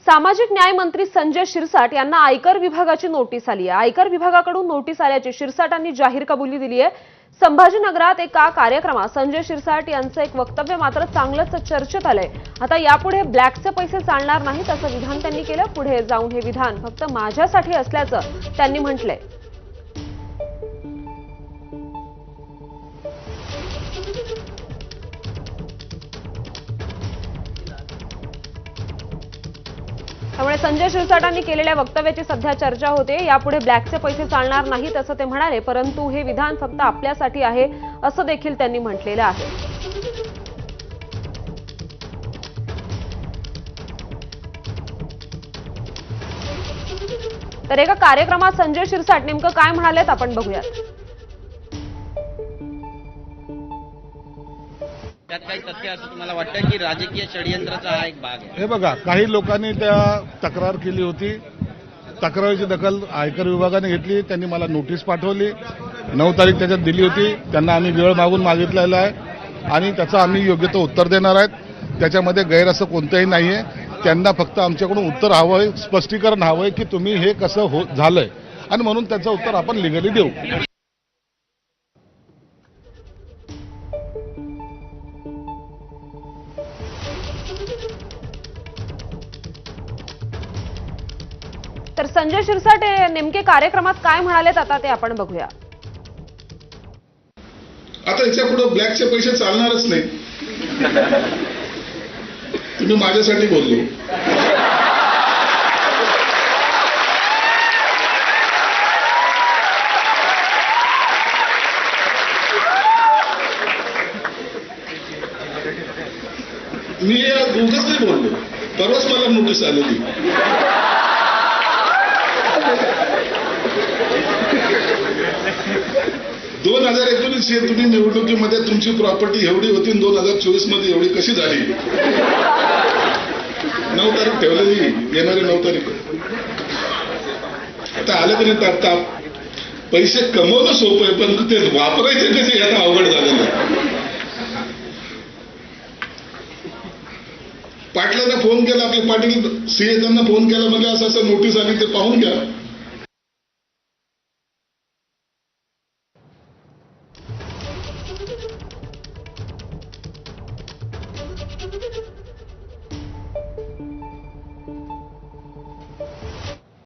सामाजिक न्याय मंत्री संजय शिरसाट यांना आयकर विभागाची नोटीस आली आहे। आयकर विभागाकडून नोटीस आल्याची शिरसाटांनी जाहीर कबुली दिली आहे। संभाजीनगरात एका कार्यक्रमात संजय शिरसाट यांचं एक वक्तव्य मात्र चांगलंच चर्चेत आलंय। आता यापुढे ब्लॅकचे पैसे चालणार नाहीत असं विधान त्यांनी केलं। पुढे जाऊन हे विधान फक्त माझ्यासाठी असल्याचं त्यांनी म्हटलंय। त्यामुळे संजय शिरसाटांनी केलेल्या वक्तव्याची सध्या चर्चा होते। यापुढे ब्लॅकचे पैसे चालणार नाहीत असं ते म्हणाले, परंतु हे विधान फक्त आपल्यासाठी आहे असं देखील त्यांनी म्हटलेलं आहे। तर एका कार्यक्रमात संजय शिरसाट नेमकं काय म्हणालेत आपण बघूयात। त्यात काही तथ्य असं तुम्हाला वाटतं की राजकीय षडयंत्राचा हा एक भाग आहे? हे बघा, काही लोकांनी त्या तक्रार केली होती। तक्रारीची दखल आयकर विभागाने घेतली। त्यांनी मला नोटीस पाठवली, 9 तारीख त्याच्यात दिली होती। त्यांना आम्ही वेळ मागून मागितलेला आहे आणि त्याचं आम्ही योग्य तो उत्तर देणार आहेत। त्याच्यामध्ये गैर असं कोणतंही नाहीये। त्यांना फक्त आमच्याकडून उत्तर हवंय, स्पष्टीकरण हवंय की तुम्ही हे कसं झालंय आणि म्हणून त्याचं उत्तर आपण लिगली देऊ। तर संजय शिरसाट नेमके कार्यक्रमात काय म्हणालेत आता ते आपण बघूया। आता याच्या पुढे ब्लॅकचे पैसे चालणारच नाही। तुम्ही माझ्यासाठी बोललो। मी उगाच नाही बोललो, परवाच मला नोटीस आलेली। दोन 2019 हे तुम्ही निवडणुकीमध्ये तुमची प्रॉपर्टी एवढी होती, 2024 मध्ये एवढी कशी झाली? 9 तारीख ठेवलेली, येणारी 9 तारीख। आता आलं की नाही? आता पैसे कमवणं सोपं आहे, पण ते वापरायचे कसे याचा अवघड झालेलं आहे। पाटलांना फोन केला, आपले पाटील सीए त्यांना फोन केला, म्हणजे असं नोटीस आली, ते पाहून घ्या।